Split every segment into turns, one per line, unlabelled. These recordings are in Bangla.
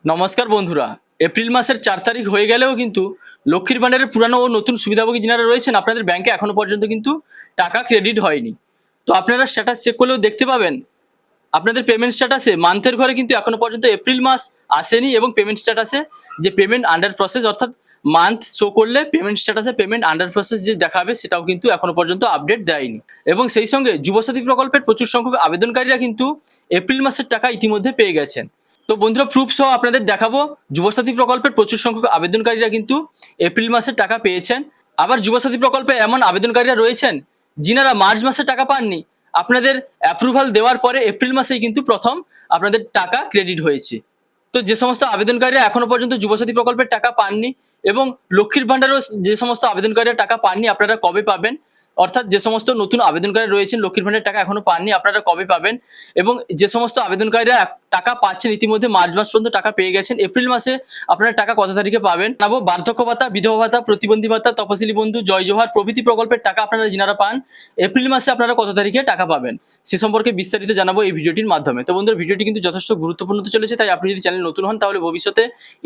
নমস্কার বন্ধুরা। এপ্রিল মাসের ৪ তারিখ হয়ে গেলেও কিন্তু লক্ষ্মীর ভাণ্ডারের পুরানো ও নতুন সুবিধাভোগী যারা রয়েছেন আপনাদের ব্যাংকে এখনো পর্যন্ত কিন্তু টাকা ক্রেডিট হয়নি। তো আপনারা স্ট্যাটাস চেক করলেও দেখতে পাবেন আপনাদের পেমেন্ট স্ট্যাটাসে মান্থের ঘরে কিন্তু এখনো পর্যন্ত এপ্রিল মাস আসেনি এবং পেমেন্ট স্ট্যাটাসে যে পেমেন্ট আন্ডার প্রসেস অর্থাৎ মান্থ শো করলে পেমেন্ট স্ট্যাটাসে পেমেন্ট আন্ডার প্রসেস যে দেখাবে সেটাও কিন্তু এখনো পর্যন্ত আপডেট দেয়নি। এবং সেই সঙ্গে যুবসাথী প্রকল্পের প্রচুর সংখ্যক আবেদনকারীরা কিন্তু এপ্রিল মাসের টাকা ইতিমধ্যে পেয়ে গেছেন। তো বন্ধুরা প্রুফ সহ আপনাদের দেখাবো যুবসাথী প্রকল্পের প্রচুর সংখ্যক আবেদনকারীরা কিন্তু এপ্রিল মাসের টাকা পেয়েছেন। আবার যুবসাথী প্রকল্পে এমন আবেদনকারীরা রয়েছেন যিনারা মার্চ মাসে টাকা পাননি, আপনাদের অ্যাপ্রুভাল দেওয়ার পরে এপ্রিল মাসেই কিন্তু প্রথম আপনাদের টাকা ক্রেডিট হয়েছে। তো যে সমস্ত আবেদনকারীরা এখনো পর্যন্ত যুবসাথী প্রকল্পের টাকা পাননি এবং লক্ষ্মীর ভাণ্ডারও যে সমস্ত আবেদনকারীরা টাকা পাননি আপনারা কবে পাবেন, অর্থাৎ যে সমস্ত নতুন আবেদনকারী রয়েছেন লক্ষ্মীর ভাণ্ডারের টাকা এখনো পাননি আপনারা কবে পাবেন, এবং যে সমস্ত আবেদনকারীরা টাকা পাচ্ছেন ইতিমধ্যে মার্চ মাস পর্যন্ত টাকা পেয়ে গেছেন এপ্রিল মাসে আপনারা টাকা কত তারিখে পাবেন। জানাবো বার্ধক্য ভাতা, বিধবা ভাতা, প্রতিবন্ধী ভাতা, তপশিলি বন্ধু, জয় জোহার প্রভৃতি প্রকল্পের টাকা আপনারা যিনারা পান এপ্রিল মাসে আপনারা কত তারিখে টাকা পাবেন সে সম্পর্কে বিস্তারিত জানাবো এই ভিডিওটির মাধ্যমে। তো বন্ধুরা ভিডিওটি কিন্তু যথেষ্ট গুরুত্বপূর্ণ হতে চলেছে, তাই আপনি যদি চ্যানেল নতুন হন তাহলে ভবিষ্যতে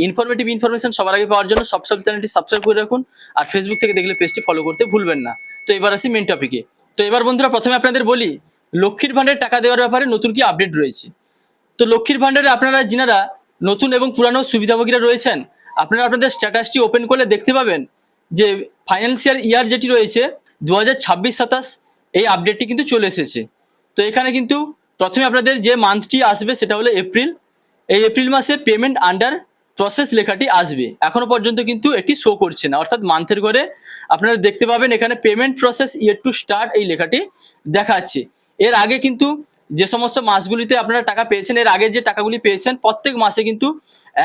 ইনফরমেশন সবার আগে পাওয়ার জন্য চ্যানেলটি সাবস্ক্রাইব করে রাখুন আর ফেসবুক থেকে দেখলে পেজটি ফলো করতে ভুলবেন না। তো এবার আসি মেন টপিকে। তো এবার বন্ধুরা প্রথমে আপনাদের বলি লক্ষ্মীর ভাণ্ডারে টাকা দেওয়ার ব্যাপারে নতুন কি আপডেট রয়েছে। তো লক্ষ্মীর ভাণ্ডারে আপনারা যিনারা নতুন এবং পুরানো সুবিধাভোগীরা রয়েছেন আপনারা আপনাদের স্ট্যাটাসটি ওপেন করলে দেখতে পাবেন যে ফাইন্যান্সিয়াল ইয়ার যেটি রয়েছে 2026-27 এই আপডেটটি কিন্তু চলে এসেছে। তো এখানে কিন্তু প্রথমে আপনাদের যে মান্থটি আসবে সেটা হলো এপ্রিল। এই এপ্রিল মাসে পেমেন্ট আন্ডার প্রসেস লেখাটি আসবে, এখনো পর্যন্ত কিন্তু এটি শো করছে না, অর্থাৎ মান্থের ঘরে আপনারা দেখতে পাবেন এখানে payment process year to start এই লেখাটি দেখাচ্ছে। এর আগে কিন্তু যে সমস্ত মাসগুলিতে আপনারা টাকা পেয়েছেন এর আগের যে টাকাগুলি পেয়েছেন প্রত্যেক মাসে কিন্তু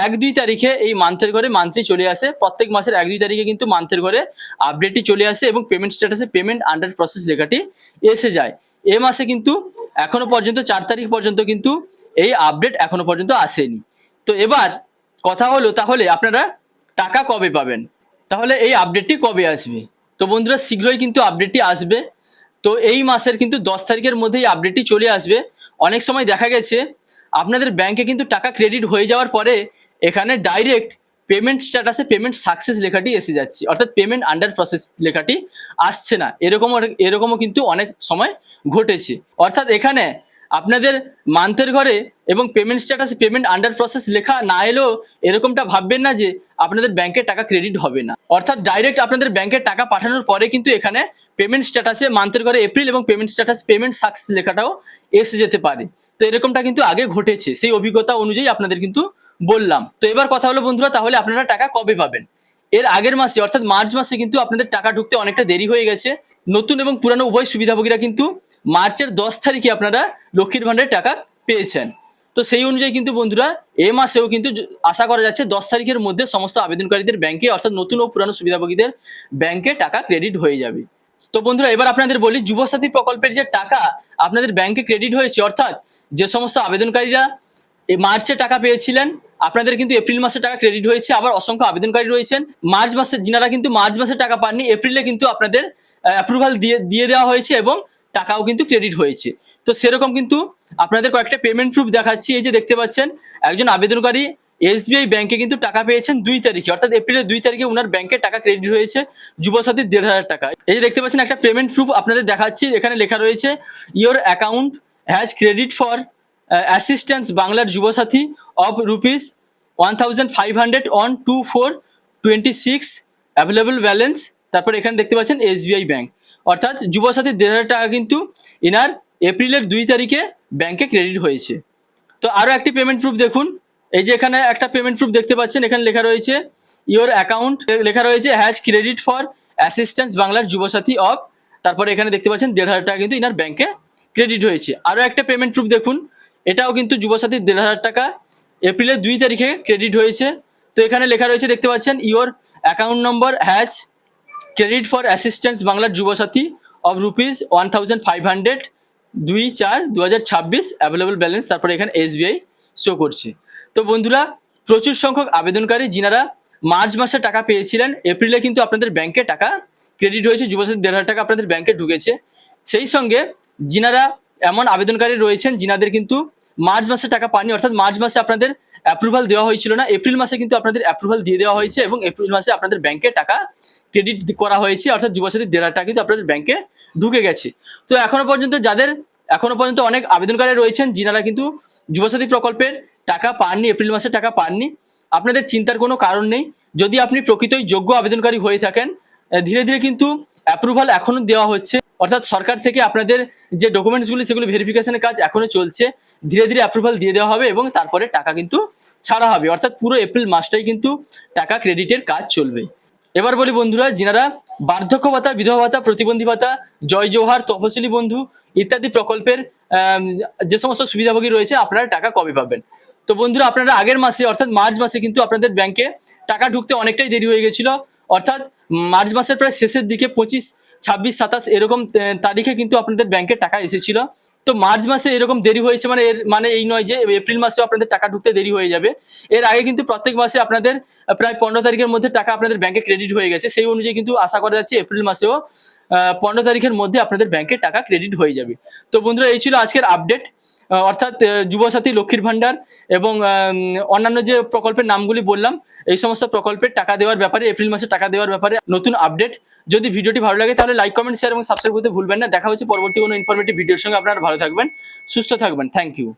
1-2 তারিখে এই মান্থের ঘরে মান্থলি চলে আসে, প্রত্যেক মাসের 1-2 তারিখে কিন্তু মান্থের ঘরে আপডেটটি চলে আসে এবং পেমেন্ট স্ট্যাটাসে পেমেন্ট আন্ডার প্রসেস লেখাটি এসে যায়। এ মাসে কিন্তু এখনো পর্যন্ত 4 তারিখ পর্যন্ত কিন্তু এই আপডেট এখনো পর্যন্ত আসেনি। তো এবার কথা হলো তাহলে আপনারা টাকা কবে পাবেন, তাহলে এই আপডেটটি কবে আসবে। তো বন্ধুরা শীঘ্রই কিন্তু আপডেটটি আসবে। তো এই মাসের কিন্তু 10 তারিখের মধ্যেই আপডেটটি চলে আসবে। অনেক সময় দেখা গেছে আপনাদের ব্যাংকে কিন্তু টাকা ক্রেডিট হয়ে যাওয়ার পরে এখানে ডাইরেক্ট পেমেন্ট স্ট্যাটাসে পেমেন্ট সাকসেস লেখাটি এসে যাচ্ছে, অর্থাৎ পেমেন্ট আন্ডার প্রসেস লেখাটি আসছে না, এরকমও কিন্তু অনেক সময় ঘটেছে। অর্থাৎ এখানে আপনাদের মান্থের ঘরে এবং পেমেন্ট স্ট্যাটাসে পেমেন্ট আন্ডার প্রসেস লেখা না এলেও এরকমটা ভাববেন না যে আপনাদের ব্যাংকে টাকা ক্রেডিট হবে না, অর্থাৎ ডাইরেক্ট আপনাদের ব্যাংকে টাকা পাঠানোর পরে কিন্তু এখানে পেমেন্ট স্ট্যাটাসে মান্থের ঘরে এপ্রিল এবং পেমেন্ট স্ট্যাটাস পেমেন্ট সাকসেস লেখাটাও এসে যেতে পারে। তো এরকমটা কিন্তু আগে ঘটেছে, সেই অভিজ্ঞতা অনুযায়ী আপনাদের কিন্তু বললাম। তো এবার কথা হলো বন্ধুরা তাহলে আপনারা টাকা কবে পাবেন। এর আগের মাসে অর্থাৎ মার্চ মাসে কিন্তু আপনাদের টাকা ঢুকতে অনেকটা দেরি হয়ে গেছে। নতুন এবং পুরানো উভয় সুবিধাভোগীরা কিন্তু মার্চের 10 তারিখে আপনারা লক্ষ্মীর ভাণ্ডারে টাকা পেয়েছেন। তো সেই অনুযায়ী কিন্তু বন্ধুরা এ মাসেও কিন্তু আশা করা যাচ্ছে 10 তারিখের মধ্যে সমস্ত আবেদনকারীদের ব্যাংকে অর্থাৎ নতুন ও পুরানো সুবিধাভোগীদের ব্যাংকে টাকা ক্রেডিট হয়ে যাবে। তো বন্ধুরা এবার আপনাদের বলি যুবসাথী প্রকল্পের যে টাকা আপনাদের ব্যাংকে ক্রেডিট হয়েছে, অর্থাৎ যে সমস্ত আবেদনকারীরা এই মার্চে টাকা পেয়েছিলেন আপনাদের কিন্তু এপ্রিল মাসে টাকা ক্রেডিট হয়েছে। আবার অসংখ্য আবেদনকারী রয়েছেন মার্চ মাসে যিনারা কিন্তু মার্চ মাসে টাকা পাননি এপ্রিলে কিন্তু আপনাদের অ্যাপ্রুভাল দিয়ে দেওয়া হয়েছে এবং টাকাও কিন্তু ক্রেডিট হয়েছে। তো সেরকম কিন্তু আপনাদের কয়েকটা পেমেন্ট প্রুফ দেখাচ্ছি। এই যে দেখতে পাচ্ছেন একজন আবেদনকারী এসবিআই ব্যাংকে কিন্তু টাকা পেয়েছেন 2 তারিখে, অর্থাৎ এপ্রিলের 2 তারিখে ওনার ব্যাংকে টাকা ক্রেডিট হয়েছে যুবসাথীর 1,500 টাকা। এই যে দেখতে পাচ্ছেন একটা পেমেন্ট প্রুফ আপনাদের দেখাচ্ছি, এখানে লেখা রয়েছে your account has credit for assistance বাংলার Yuvasathi of rupees 1500 on 2/4/26 available balance. তারপর এখানে দেখতে পাচ্ছেন এসবিআই ব্যাংক, অর্থাৎ যুবসাথীর 1,500 টাকা কিন্তু এনার এপ্রিলের 2 তারিখে ব্যাংকে ক্রেডিট হয়েছে। তো আরও একটি পেমেন্ট প্রুফ দেখুন, এই যে এখানে একটা পেমেন্ট প্রুফ দেখতে পাচ্ছেন, এখানে লেখা রয়েছে ইয়োর অ্যাকাউন্ট লেখা রয়েছে হ্যাজ ক্রেডিট ফর অ্যাসিস্ট্যান্স বাংলার যুবসাথী অফ, তারপরে এখানে দেখতে পাচ্ছেন 1,500 টাকা কিন্তু ইনার ব্যাংকে ক্রেডিট হয়েছে। আরও একটা পেমেন্ট প্রুফ দেখুন, এটাও কিন্তু যুবসাথীর 1,500 টাকা এপ্রিলের 2 তারিখে ক্রেডিট হয়েছে। তো এখানে লেখা রয়েছে দেখতে পাচ্ছেন your account number has credit for assistance বাংলার Yuvasathi of rupees 1500 2/4/2026 available balance, তারপরে এখানে এসবিআই শো করছে। তো বন্ধুরা প্রচুর সংখ্যক আবেদনকারী যিনারা মার্চ মাসে টাকা পেয়েছিলেন এপ্রিলে কিন্তু আপনাদের ব্যাংকে টাকা ক্রেডিট হয়েছে, যুবসাথীর 1,500 টাকা আপনাদের ব্যাংকে ঢুকেছে। সেই সঙ্গে যিনারা এমন আবেদনকারী রয়েছেন যিনাদের কিন্তু মার্চ মাসে টাকা পাননি, অর্থাৎ মার্চ মাসে আপনাদের অ্যাপ্রুভাল দেওয়া হয়েছিল না, এপ্রিল মাসে কিন্তু আপনাদের অ্যাপ্রুভাল দিয়ে দেওয়া হয়েছে এবং এপ্রিল মাসে আপনাদের ব্যাংকে টাকা ক্রেডিট করা হয়েছে, অর্থাৎ যুবসাথী দেড়াটা কিন্তু আপনাদের ব্যাংকে ঢুকে গেছে। তো এখনো পর্যন্ত অনেক আবেদনকারী রয়েছেন যিনারা কিন্তু যুবসাথী প্রকল্পের টাকা পাননি, এপ্রিল মাসে টাকা পাননি। আপনাদের চিন্তার কোনো কারণ নেই। যদি আপনি প্রকৃতই যোগ্য আবেদনকারী হয়ে থাকেন, ধীরে ধীরে কিন্তু অ্যাপ্রুভাল এখনো দেওয়া হচ্ছে, অর্থাৎ সরকার থেকে আপনাদের যে ডকুমেন্টসগুলি সেগুলি ভেরিফিকেশনের কাজ এখনো চলছে। ধীরে ধীরে অ্যাপ্রুভাল দিয়ে দেওয়া হবে এবং তারপরে টাকা কিন্তু ছাড়া হবে, অর্থাৎ পুরো এপ্রিল মাসটাই কিন্তু টাকা ক্রেডিটের কাজ চলবে। এবার বলি বন্ধুরা, যিনারা বার্ধক্য ভাতা, বিধবা ভাতা, প্রতিবন্ধী ভাতা, জয় জোহার, তপশিলি বন্ধু ইত্যাদি প্রকল্পের যে সমস্ত সুবিধাভোগী রয়েছে, আপনারা টাকা কবে পাবেন? তো বন্ধুরা, আপনারা আগের মাসে অর্থাৎ মার্চ মাসে কিন্তু আপনাদের ব্যাংকে টাকা ঢুকতে অনেকটাই দেরি হয়ে গেছিল, অর্থাৎ মার্চ মাসের প্রায় শেষের দিকে 25, 26, 27 এরকম তারিখে কিন্তু আপনাদের ব্যাংকে টাকা এসেছিল। তো মার্চ মাসে এরকম দেরি হয়েছে মানে এর মানে এই নয় যে এপ্রিল মাসেও আপনাদের টাকা ঢুকতে দেরি হয়ে যাবে। এর আগে কিন্তু প্রত্যেক মাসে আপনাদের প্রায় 15 তারিখের মধ্যে টাকা আপনাদের ব্যাংকে ক্রেডিট হয়ে গেছে। সেই অনুযায়ী কিন্তু আশা করা যাচ্ছে এপ্রিল মাসেও 15 তারিখের মধ্যে আপনাদের ব্যাংকে টাকা ক্রেডিট হয়ে যাবে। তো বন্ধুরা, এই ছিল আজকের আপডেট, অর্থাৎ যুবসাথী, লক্ষ্মীর ভান্ডার এবং অন্যান্য যে প্রকল্পের নামগুলি বললাম, এই সমস্ত প্রকল্পের টাকা দেওয়ার ব্যাপারে, এপ্রিল মাসে টাকা দেওয়ার ব্যাপারে নতুন আপডেট। যদি ভিডিওটি ভালো লাগে তাহলে লাইক, কমেন্ট, শেয়ার এবং সাবস্ক্রাইব করতে ভুলবেন না। দেখা হচ্ছে পরবর্তী কোনো ইনফরমেটিভ ভিডিওর সঙ্গে। আপনারা ভালো থাকবেন, সুস্থ থাকবেন। Thank you.